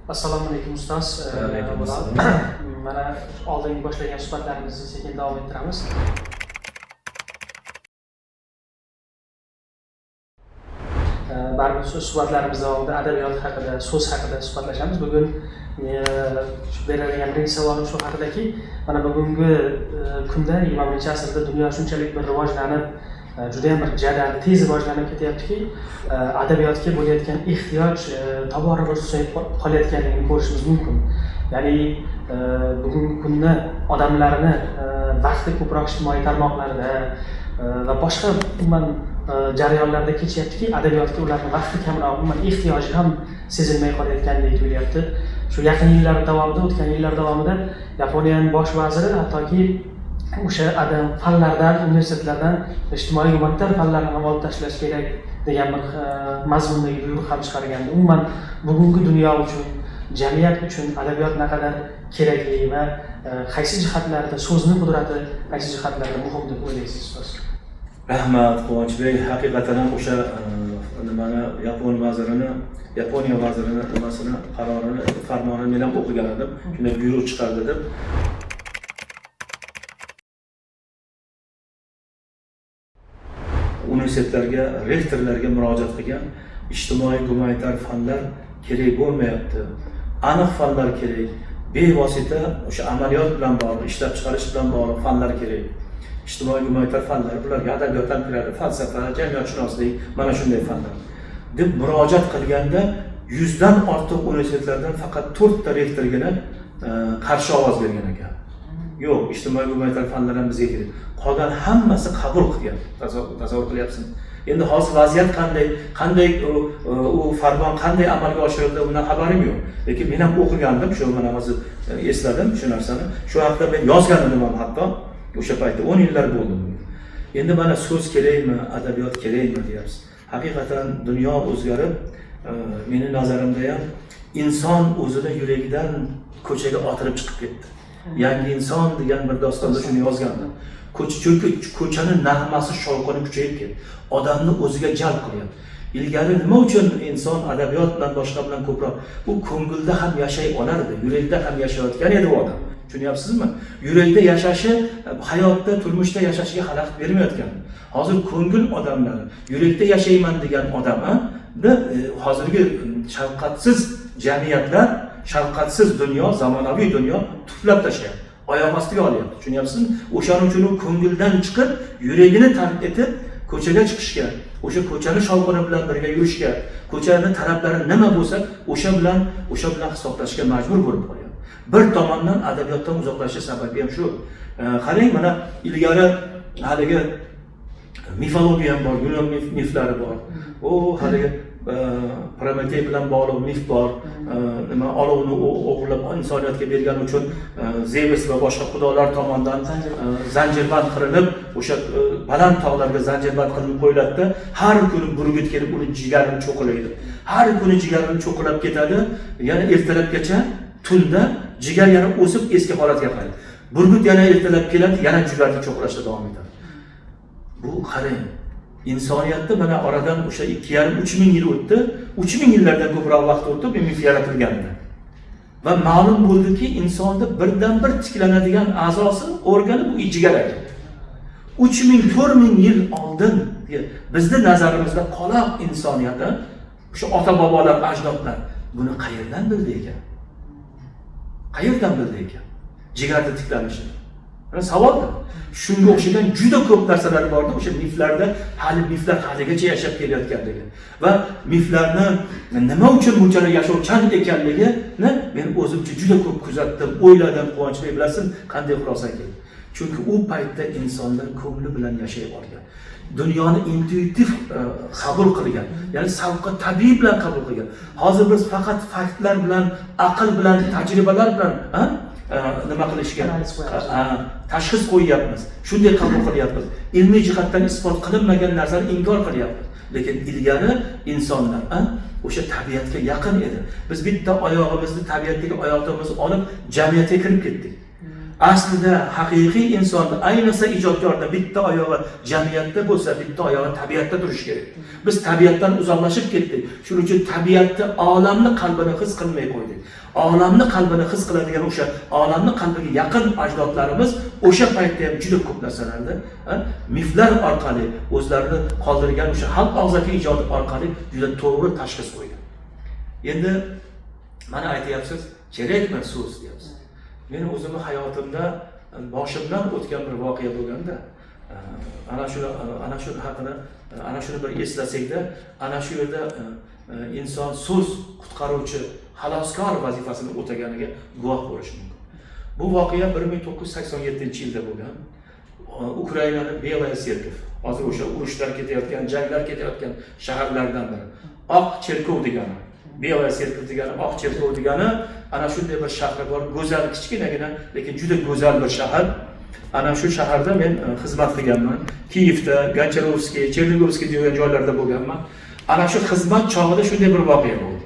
Assalomu alaykum ustoz. Alaykum assalom. Mana oldingi boshlagan suhbatlarimizni sekin davom ettiramiz. Barcha suhbatlarimiz davomida adabiyot haqida, so'z haqida suhbatlashamiz. Bugun berilgan birinchi savolim shu haqidaki, mana bugungi kunda 20-asrda dunyo shunchalik bir rivojlanib, juda ham bir jadal, tez rivojlanib ketyaptiki, adabiyotga bo'layotgan ehtiyoj tobora bir susayib qolayotganligini ko'rishimiz mumkin. Ya'ni bugungi kunda odamlarni vaqti ko'proq ijtimoiy tarmoqlarda va boshqa umuman jarayonlarda kechyaptiki, adabiyotga ularning vaqti kamroq, umuman ehtiyoji ham sezilmay qolayotgandek tuyulyapti. Shu yaqin yillar davomida, o'tgan yillar davomida Yaponiyaning bosh vaziri hattoki o'sha fanlardan, universitetlardan ijtimoiy gumanitar fanlarni ham olib tashlash kerak degan bir mazmundagi buyruq ham chiqargandi. Umuman bugungi dunyo uchun, jamiyat uchun adabiyot naqadar kerakli va qaysi jihatlarda so'zning qudrati, qaysi jihatlarda muhim deb o'ylaysiz ustoz? Rahmat Quvonchbek, haqiqatan ham o'sha nimani Yaponiya vazirini nimasini qarorini, farmonini men ham o'qigan edim. Shunday buyruq chiqardi deb. Universitetlarga, rektorlarga murojaat qilgan, ijtimoiy gumanitar fanlar kerak bo'lmayapti. Aniq fanlar kerak. Bevosita o'sha amaliyot bilan bog'liq, ishlab chiqarish bilan bog'liq fanlar kerak. Ijtimoiy gumanitar fanlar, bularga adabiyot ham kiradi, falsafa, jamiyatshunoslik, mana shunday fanlar deb murojaat qilganda 100 dan ortiq universitetlardan faqat 4 ta rektorgina qarshi ovoz bergan ekan. Yo'q, ijtimoiy gumanitar fanlar ham bizga kerak. Qolgan hammasi qabul qilgan. Tasavvur qilyapsiz. Endi hozir vaziyat qanday u farmon qanday amalga oshirildi, undan xabarim yo'q. Lekin men ham o'qigandim, shu mana hozir esladim shu narsani. Shu haqda men yozgan edim ham hatto o'sha paytda 10 yillar bo'ldi. Endi mana so'z kerakmi, adabiyot kerakmi deyapsiz. Haqiqatan dunyo o'zgarib, meni nazarimda ham inson o'zini yuragidan ko'chaga otilib chiqib ketdi. Yangi inson degan bir dostonda shuni yozgandim. Chunki ko'chani nag'masi shovqini kuchayib ketdi. Odamni o'ziga jalb qilyapti. Ilgari nima uchun inson adabiyot bilan boshqa bilan ko'proq u ko'ngilda ham yashay olardi, yurakda ham yashayotgan edi u odam. Tushunyapsizmi? Yurakda yashashi, hayotda, turmushda yashashiga xalaqit bermayotgan. Hozir ko'ngil odamlari, yurakda yashayman degan odamni hozirgi shafqatsiz jamiyatlar, shafqatsiz dunyo, zamonaviy dunyo tuflab tashlayapti. Oyoq ostiga olyapti. Tushunyapsizmi? O'shaning uchun u ko'ngildan chiqib, yuragini tark etib, ko'chaga chiqishga, o'sha ko'chani shovqini bilan birga yurishga, ko'chani talablari nima bo'lsa, o'sha bilan hisoblashga majbur bo'lib qolyapti. Bir tomondan adabiyotdan uzoqlashish sababi ham shu. Qarang, mana ilgari haligi mifologiya ham bor, Yunon miflari bor. O haligi Prometey bilan bog'liq mif bor. Nima olovni o'g'irlab insoniyatga bergani uchun Zeus va boshqa xudolar tomonidan zanjirband qilinib, o'sha baland tog'larga zanjirband qilinib qo'yiladi. Har kuni burgut kelib uni jigarini cho'qilaydi. Har kuni jigarini cho'qilab ketadi. Yana ertalabgacha tunda jigar yana o'sib eski holatiga qaytadi. Burgut yana ertalab keladi, yana jigarni cho'qilashda davom etadi. Bu qarang, insoniyatda mana oradan o'sha 2,5-3 ming yil o'tdi. 3 ming yillardan ko'proq vaqt o'tdi mif yaratilganda. Va ma'lum bo'ldiki, insonda birdan bir tiklanadigan a'zosi, organi bu jigar ekan. 3 ming, 4 ming yil oldin bizning nazarimizda qoloq insoniyati, o'sha ota-bobolar, ajdodlar buni qayerdan bildi ekan? Qayerdan bildi ekan? Jigarda tiklanishini. Mana savoldir. Shunga o'xshagan juda ko'p narsalar bordi o'sha miflarda, miflar haligacha yashab kelayotganligi va miflarni nima uchun bunchalik yashovchan ekanligini men o'zimcha juda ko'p kuzatdim, o'yladim. Quvonchbek bilasin, qanday xulosa keldi. Chunki u paytda insonlar ko'ngli bilan yashay olgan. Dunyoni intuitiv qabul qilgan, ya'ni savqi tabiiy bilan qabul qilgan. Hozir biz faqat faktlar bilan, aql bilan, tajribalar bilan nima qilishga tashxis qo'yyapmiz. Shunday qabul qilyapmiz. Ilmiy jihatdan isbot qilinmagan narsani inkor qilyapmiz. Lekin ilgari insonlar o'sha tabiatga yaqin edi. Biz bitta oyog'imizni, tabiatdagi oyoqimizni olib jamiyatga kirib ketdik. aslida haqiqiy insonda, ayniqsa ijodkorda bitta oyog'i jamiyatda bo'lsa, bitta oyog'i tabiatda turishi kerak. Biz tabiatdan uzoqlashib ketdik. Shuning uchun tabiatni, olamni qalbini his qilmay qo'ydik. Olamni qalbini his qiladigan o'sha olamni qalbiga yaqin ajdodlarimiz o'sha paytda ham juda ko'p narsalarni miflar orqali o'zlarini qoldirgan o'sha xalq og'zaki ijodi orqali juda to'g'ri tashxis qo'ygan. Endi mana aytyapsiz, kerakmi so'z deyapsiz. Men o'zimni hayotimda boshimdan o'tgan bir voqea bo'lganda, ana shu haqida ana shuni bir eslasakda, ana shu yerda inson so'z qutqaruvchi, xaloskor vazifasini o'taganiga guvoh bo'lish mumkin. Bu voqea 1987-yilda bo'lgan. Ukrainaning Belaya Serkov, hozir o'sha urushlar ketayotgan, janglar ketayotgan shaharlardan biri. Oq cherkov degani, Belaya Serkov degani, oq cherkov degani, ana shunday bir shahar bor, go'zal, kichkinagina, lekin juda go'zal bir shahar. Ana shu shaharda men xizmat qilganman. Kiyevda, Goncharovskiy, Chernigovskiy degan joylarda bo'lganman. Ana shu xizmat chog'ida shunday bir voqea bo'ldi.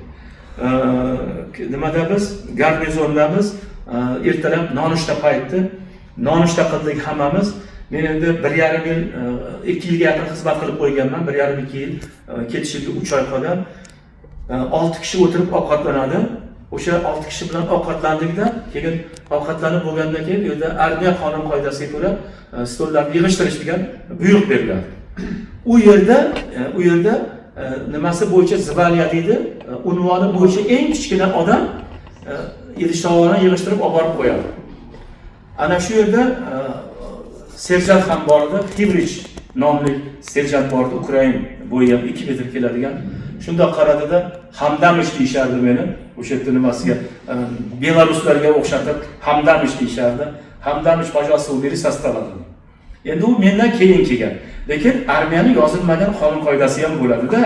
Nimada biz garnizondamiz, ertalab nonushta payti, nonushta qildik hammamiz. Men endi 1,5 yil, 2 yilga yaqin xizmat qilib qo'yganman, 1,5-2 yil, ketishiga 3 oy qolgan. 6 kishi o'tirib ovqatlanadi. O'sha 6 kishi bilan ovqatlandikda, keyin ovqatlanib bo'lgandan keyin u yerda armiya qonun qoidasiga ko'ra stollarni yig'ishtirish degan buyruq beriladi. U yerda nimasi bo'yicha zvalya deydi, unvoni bo'yicha eng kichkina odam idishtovani yig'ishtirib olib borib qo'yadi. Ana shu yerda serjant ham bor edi, Hivrich nomli serjant bor edi, Ukrain bo'yi ham 2 metr keladigan. Shunda qaradida Hamdamish deyishardi meni, o'sha yerda nimasiga belaruslarga o'xshatib Hamdamish deyishardi. Hamdamish pajasi uberi sostavladi. Endi u mendan keyin kelgan. Lekin armiyaning yozilmagan qonun qoidasi ham bo'ladi-da,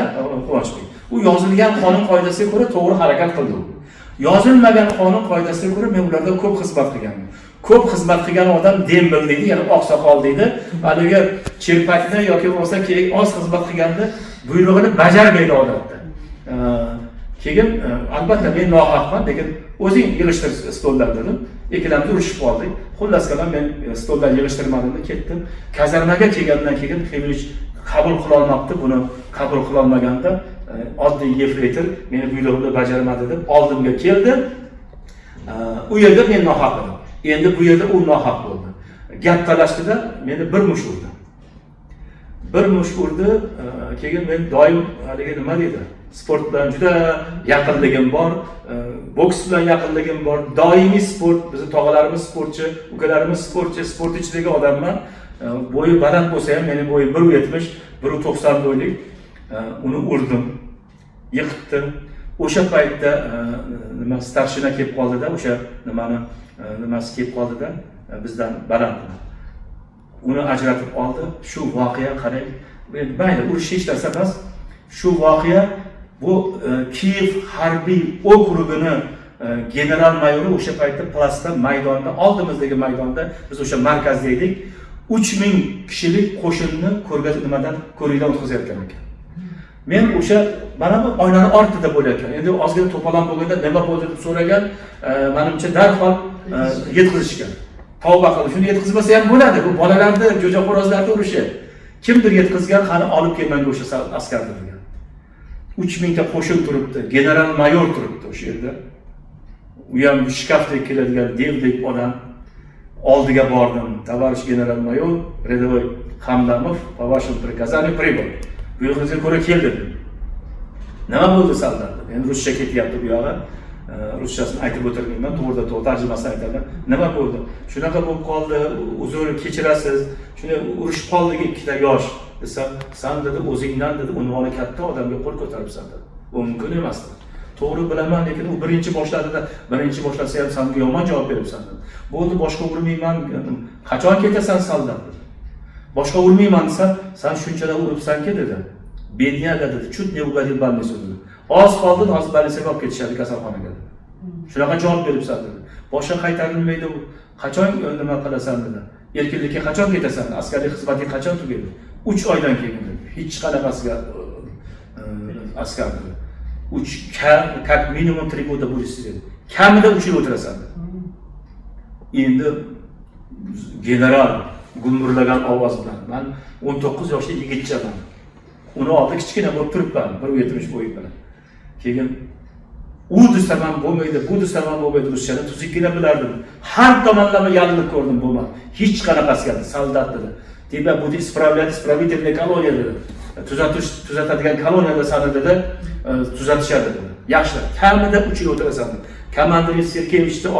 Quvonchbek. U yozilgan qonun qoidasiga ko'ra to'g'ri harakat qildi u. Yozilmagan qonun qoidasiga ko'ra men ulardan ko'p xizmat qilganman. Ko'p xizmat qilgan odam dembil deydi, ya'ni oqsoqol deydi. Haligi cherpakni yoki bo'lmasa kerak oz xizmat qilganda buyrug'ini bajarmaydi odatda. Keyin albatta men nohaqman, lekin o'zing yig'ishtir stollar dedim. Ikkalamiz urushib qoldik. Xullas kalom men stollar yig'ishtirmadim, ketdim. Kazarmaga kelgandan keyin Hivrich qabul qila olmabdi, buni qabul qila olmaganda oddiy yefreytor meni buyrug'imni bajarmadi deb oldimga keldi. U yerda men nohaq edim. Endi bu yerda u nohaq bo'ldi. Gap talashdida meni bir mush urdi. Bir mush urdi, keyin men doim haligi nima deydi? Sport bilan juda yaqinligim bor, boks bilan yaqinligim bor, doimiy sport, bizning tog'alarimiz sportchi, ukalarimiz sportchi, sport ichidagi odamman. Bo'yi baland bo'lsa ham, mening bo'yim 1.70, 1.90 bo'ylik. Uni urdim, yiqitdim. O'sha paytda nima starshina kelib qoldi-da, o'sha nimasi kelib qoldi-da, bizdan baland. Uni ajratib oldi. Shu voqea qarang, mayli urush hech narsa emas. Shu voqea bu Kiyev harbiy okrugini general mayori o'sha paytda Plasta maydonda, oldimizdagi maydonda, biz o'sha markazda edik. 3000 kishilik qo'shinni nimadan ko'rikdan o'tkazayotgan ekan. Men o'sha mana bu oynani ortida bo'layotgan. Endi ozgina to'polon bo'lganda nima bo'ldi deb so'ragan, menimcha darhol yetkazishgan. Tavba qilib, shuni yetkazmasa ham bo'ladi. Bu bolalarni, jo'jaxo'rozlarni urushi. Kimdir yetkazgan, qani olib kelmanga o'sha askarni degan. 3000 ta qo'shin turibdi, general mayor turibdi o'sha yerda. U ham shkafdek keladigan devdek odam. Oldiga bordim. Tavarish general mayor Redovoy Hamdamov, Pavashil prikazani pribor. Buyruqingizga ko'ra keldim. Nima bo'ldi soldat? Endi ruscha ketyapti bu yog'i. Ruschasini aytib o'tirmayman, to'g'ri tarjimasini aytaman. Nima bo'ldi? Shunaqa bo'lib qoldi, uzr, kechirasiz. Shuni urushib qoldik ikkita yosh. Desam, "Sen dedi, o'zingdan dedi, unvoni katta odamga qo'l ko'taribsan" dedi. Bu mumkin emas. To'g'ri bilaman, lekin u birinchi boshladida, birinchi boshlasa ham sen yomon javob beribsan dedi. Bo'ldi, boshqa urmayman dedim. Qachon ketasan soldat dedi. Boshqa urmayman desa, sen shunchalar uribsan-ki dedi. Bedniyaga dedi, chut ne ugadil balnisi dedi. Oz qoldi, hozir balnisiga olib ketishadi kasalxonaga dedi. Shunaqa javob beribsan dedi. Boshqa qaytarilmaydi u. Qachon nima qilasan dedi. Erkinlikka qachon ketasan? Askariy xizmating qachon tugaydi? 3 oydan keyin dedi. Hech qanaqasiga askar dedi. 3 minimum 3 go'da bo'lishsiz dedi. Kamida 3 yil o'tirasan dedi. Endi general gumburlagan ovoz bilan man 19 yoshli yigitchaman. Uni oldi kichkina bo'lib turibman 1.70 bo'yi bilan. Keyin u desamam bo'lmaydi, bu desamam bo'lmaydi, ruschani tuzukkina bilardim. Har tomonlama yalinib ko'rdim bo'lmadi. Hech qanaqasiga soldat dedi. Тебя будет исправлять исправительная колония dedi. Tuzatadigan koloniyada sani dedi, tuzatishadi dedi. Yaxshi, kamida 3 yil o'tirasan. Komandir Serkeyevichni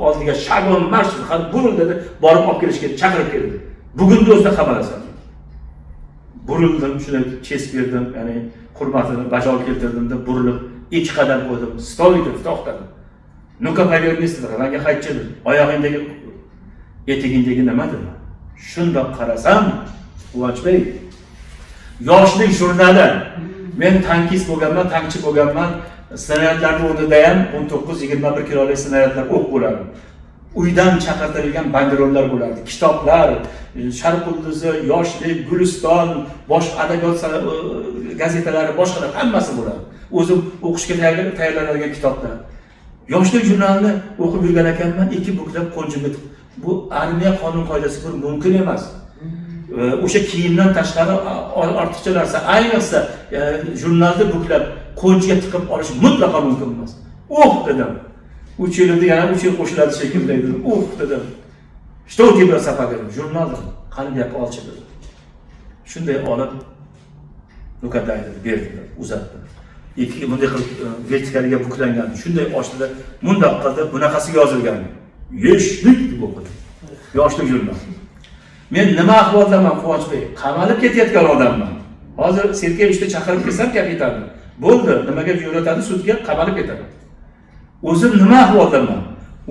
oldiga shagon marsh burildi dedi, borib olib kelishga chaqirib keldi. Bugunni o'zida xabarlasan. Burildim, shuni kesib berdim, ya'ni hurmatini bajo keltirdim deb burilib 2 qadam qo'ydim. Stolga to'xtadim. Ну-ка, повернись-lar, menga qaytchi dedi. Oyog'ingdagi etigingdagi nima dedi? Shundoq qarasam, Quvonchbek, yoshlik jurnali. Men tankist bo'lganman, tankchi bo'lganman. Snaryadlarning o'rnida ham 19-21 kilolik snaryadlar o'q bo'lardi. Uydan chaqirtirilgan banderollar bo'lardi. Kitoblar, Sharq yulduzi, Yoshlik, Guliston, boshqa adabiyot gazetalari, boshqalar hammasi bo'ladi. O'zim o'qishga tayyorlanadigan kitoblar. Yoshlik jurnalini o'qib yurgan ekanman, 2 buklab qo'njimga. Bu armiya qonun qoidasi bir mumkin emas. O'sha kiyimdan tashqari ortiqcha narsa, ayniqsa jurnalni buklab qo'njiga tiqib olish mutlaqo mumkin emas. Dedim. 3 yilda yana 3 yil qo'shiladi shekilli dedim. Dedim. Что у тебя с сапогами? Jurnal qani gap olchi dedi. Shunday olib Lukadayni berdi, uzatdi. Ikki bunday qilib vertikaliga buklangan. Shunday ochdi, bundoq qildi, bunaqasiga yozilgan. Yoshlik deb o'qidi. Yoshlik jurnal. Men nima ahvoldaman Quvonchbek? Qamalib ketayotgan odamman. Hozir Serkeyevichni chaqirib kelsam kapitanni. Bo'ldi, nimaga jo'natadi sudga, qamalib ketaman. O'zim nima ahvoldaman?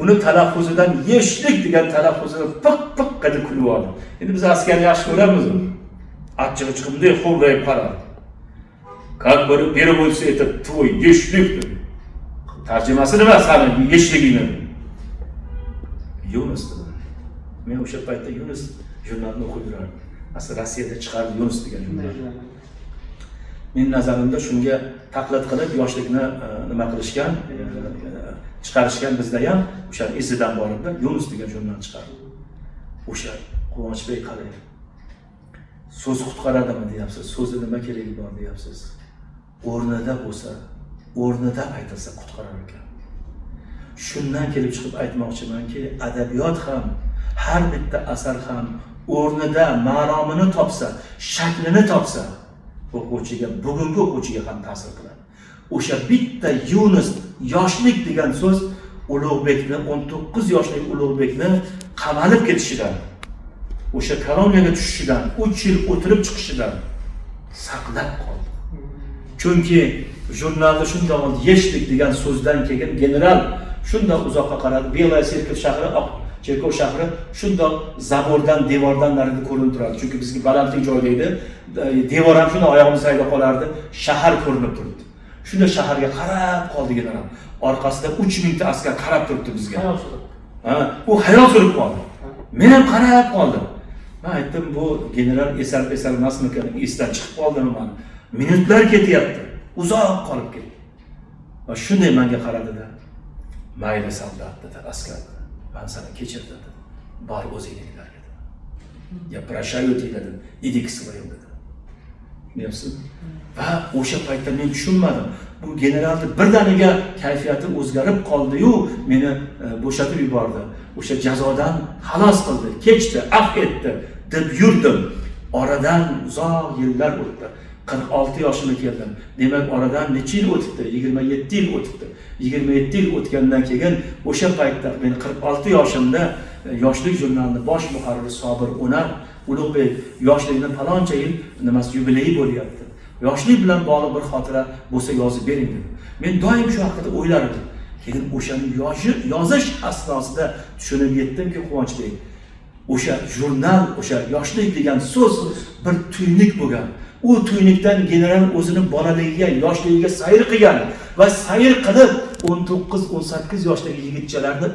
Uni talaffuzidan yoshlik degan talaffuzini piq qilib kulib oldim. Endi biz askarni yaxshi ko'ramiz. Achchig'i chiqimday xo'rlayib qaradi. Как бы переводится это твой yoshlik. Tarjimasi nima sani yoshligingni? Yunus dedi. Men o'sha paytda Yunus jurnalini o'qib yurardim. Asli Rossiyada chiqardi Yunus degan jurnal. Men nazarimda shunga taqlid qilib yoshlikni nima qilishgan, chiqarishgan bizda ham o'sha izidan boribda Yunus degan jurnal chiqardi. O'sha Quvonchbek qalay. So'z qutqaradimi deyapsiz? So'zi nima keragi bor deyapsiz? O'rnida bo'lsa, o'rnida aytilsa qutqarar ekan. Shundan kelib chiqib aytmoqchimanki, adabiyot ham, har bitta asar ham o'rnida ma'nomini topsa, shaklini topsa, o'quvchiga, bugungi o'quvchiga ham ta'sir qiladi. O'sha bitta Yunus yoshlik degan so'z Ulug'bekni 19 yoshli Ulug'bekni qamalib ketishidan, o'sha koloniyaga tushishidan, 3 yil o'tirib chiqishidan saqlab qoldi. Chunki jurnalda shundoq yoshlik degan so'zdan keyin general shundoq uzoqqa qaradi. Belaya Serkov shahri, Cherkov shahri shundoq zabordan, devordan narida ko'rinib turadi. Chunki bizga balandlik joyda edi. Devor ham shunday oyog'imiz sayda qolardi, shahar ko'rinib turibdi. Shunda shaharga qarab qoldi general. Orqasida 3000 ta askar qarab turibdi bizga. U hayron surib qoldi. Men ham qarab qoldim. Men aytdim, bu general esar emasmikan, esdan chiqib qoldimi men. Minutlar ketyapti. Uzoq qolib ketdi. Va shunday menga qaradi-da. Mayli soldat dedi askar. Ben sana kechirdim dedi. Bor o'zingizlarga dedi. Ya prashаю dedi. Иди к своим dedi. Bilasiz? Va o'sha paytda men tushunmadim. Bu generalning birdaniga kayfiyati o'zgarib qoldi-yu, meni bo'shatib yubordi. O'sha jazodan xalos qildi, kechdi, af etdi deb yurdim. Oradan uzoq yillar o'tdi. 46 yoshimga keldim. Demak, oradan necha yil o'tibdi? 27 yil o'tibdi. 27 yil o'tgandan keyin o'sha paytda men 46 yoshimda yoshlik jurnalining bosh muharriri Sobir O'nar Ulug'bek yoshligini faloncha yil nimasi yubileyi bo'lyapti. Yoshlik bilan bog'liq bir xotira bo'lsa yozib bering dedi. Men doim shu haqida o'ylardim. Keyin o'shani yozish asnosida tushunib yetdimki, Quvonchbek, o'sha jurnal, o'sha yoshlik degan so'z bir tuynik bo'lgan. U tuynikdan general o'zini bolaligiga, yoshligiga sayr qilgan va sayr qilib 19-18 yoshdagi yigitchalarni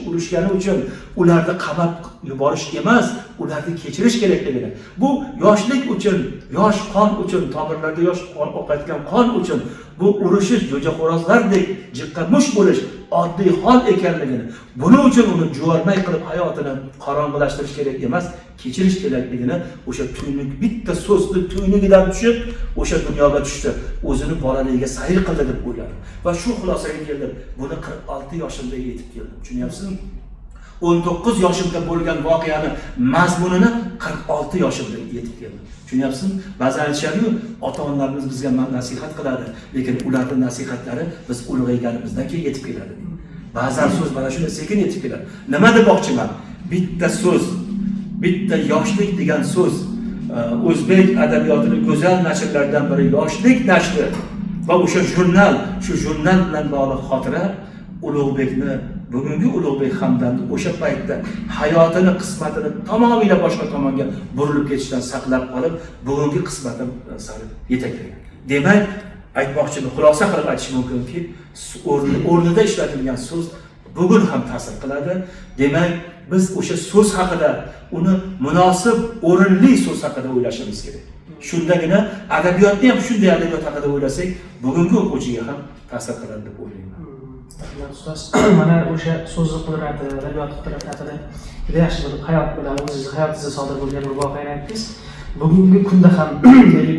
urushgani uchun ularni qamab yuborish emas, ularni kechirish kerakligini. Bu yoshlik uchun, yosh qon uchun, tomirlarda yosh qon oqayotgan qon uchun bu urushish, jo'jaxo'rozlardek jiqqa mush bo'lish oddiy hol ekanligini, buning uchun uni juvarmay qilib hayotini qorong'ilashtirish kerak emas, kechirish kerakligini o'sha tuynik bitta so'zni tuynigidan tushib, o'sha dunyoga tushdi. O'zini bolaligiga sayr qildi deb o'yladim va shu xulosaga keldim. Buni 46 yoshimda yetib keldim. Tushunyapsizmi? 19 yoshimda bo'lgan voqeani mazmunini 46 yoshimda yetib keldim. Tushunyapsizmi? Ba'zan aytishadi-ku, ota-onalarimiz bizga nasihat qiladi, lekin ularning nasihatlari biz ulg'ayganimizdan keyin yetib keladi. Ba'zan so'z mana shunday sekin yetib keladi. Nima demoqchiman? Bitta so'z, bitta yoshlik degan so'z o'zbek adabiyotining go'zal nashrlaridan biri yoshlik nashri va o'sha jurnal, shu jurnal bilan bog'liq xotira Ulug'bekni, bugungi Ulug'bek Hamdamni o'sha paytda hayotini, qismatini tamomila boshqa tomonga burilib ketishdan saqlab qolib, bugungi qismatim sari yetaklagan. Demak, aytmoqchiman, xulosa qilib aytish mumkinki, o'rnida ishlatilgan so'z bugun ham ta'sir qiladi. Demak, biz o'sha so'z haqida, uni munosib, o'rinli so'z haqida o'ylashimiz kerak. Shundagina adabiyotni ham shunday adabiyot haqida o'ylasak, bugungi o'quvchiga ham ta'sir qiladi deb o'ylayman. Ustoz, mana o'sha so'zni qudrati, adabiyot qudrati haqida juda yaxshi bilib, hayot bilan o'zingizni hayotingizda sodir bo'lgan bir voqeani aytdingiz. Bugungi kunda ham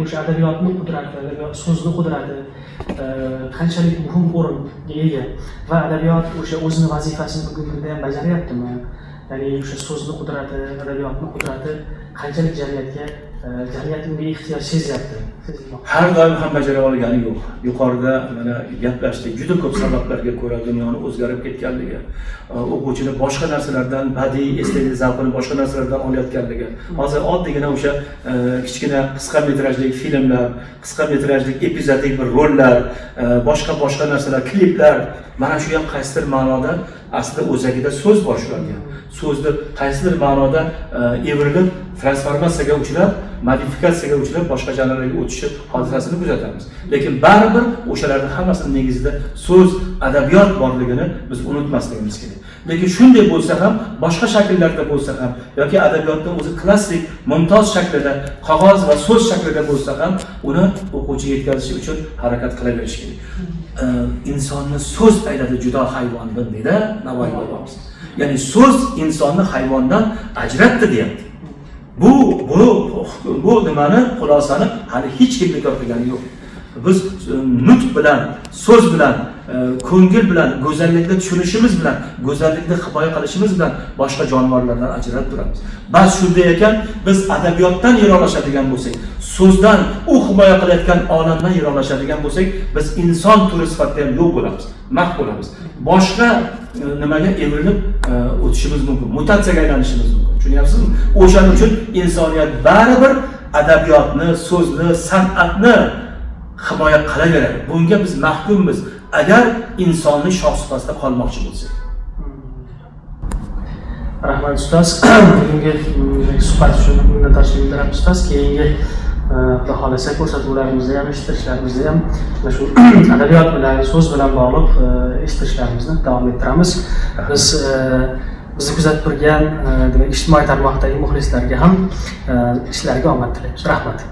o'sha adabiyotning qudrati, adabiyot so'zning qudrati qanchalik muhim o'ringa ega va adabiyot o'sha o'zining vazifasini bugungi kunda ham bajaryaptimi? Ya'ni o'sha so'zning qudrati, adabiyotning qudrati qanchalik jamiyat unga ehtiyoj sezyapti? Har doim ham bajara olgani yo'q. Yuqorida mana gaplashdik, juda ko'p sabablarga ko'ra dunyoni o'zgarib ketganligi, o'quvchini boshqa narsalardan, badiiy estetik zavqini boshqa narsalardan olayotganligi. Hozir oddiygina o'sha kichkina qisqa metrajli filmlar, qisqa metrajli epizodik bir rollar, boshqa narsalar, kliplar, mana shu ham qaysidir ma'noda aslida o'zagida so'z bor shularga. So'zni qaysidir ma'noda evrilib, transformatsiyaga uchrab, modifikatsiyaga uchrab boshqa janrlarga o'tishi hodisasini kuzatamiz. Lekin baribir o'shalarning hammasini negizida so'z, adabiyot borligini biz unutmasligimiz kerak. Lekin shunday bo'lsa ham, boshqa shakllarda bo'lsa ham yoki adabiyotning o'zi klassik, mumtoz shaklida, qog'oz va so'z shaklida bo'lsa ham, uni o'quvchiga yetkazish uchun harakat qilaverish kerak. Insonni so'z ayladi judo hayvondan deydi Navoiy bobomiz. Ya'ni so'z insonni hayvondan ajratdi deyapti. Bu nimani xulosani hali hech kim bekor qilgani yo'q. Biz nutq bilan, so'z bilan, ko'ngil bilan, go'zallikni tushunishimiz bilan, go'zallikni himoya qilishimiz bilan boshqa jonivorlardan ajralib turamiz. Bas shunday ekan, biz adabiyotdan yiroqlashadigan bo'lsak, so'zdan, u himoya qilayotgan olamdan yiroqlashadigan bo'lsak, biz inson turi sifatida ham yo'q bo'lamiz, mahv bo'lamiz. Boshqa nimaga evrilib o'tishimiz mumkin, mutatsiyaga aylanishimiz mumkin. Tushunyapsizmi? O'shaning uchun insoniyat baribir adabiyotni, so'zni, san'atni himoya qilaveradi. Bunga biz mahkummiz agar insonning shoh sifatida qolmoqchi bo'lsak. Rahmat ustoz. Bugungi suhbat uchun minnatdorchilik bildiramiz ustoz. Keyingi Xudo xolasa ko'rsatuvlarimizda ham, eshittirishlarimizda ham mana shu adabiyot bilan, so'z bilan bog'liq eshittirishlarimizni davom ettiramiz. Biz bizni kuzatib turgan demak ijtimoiy tarmoqdagi muxlislarga ham ishlariga omad tilaymiz. Rahmat.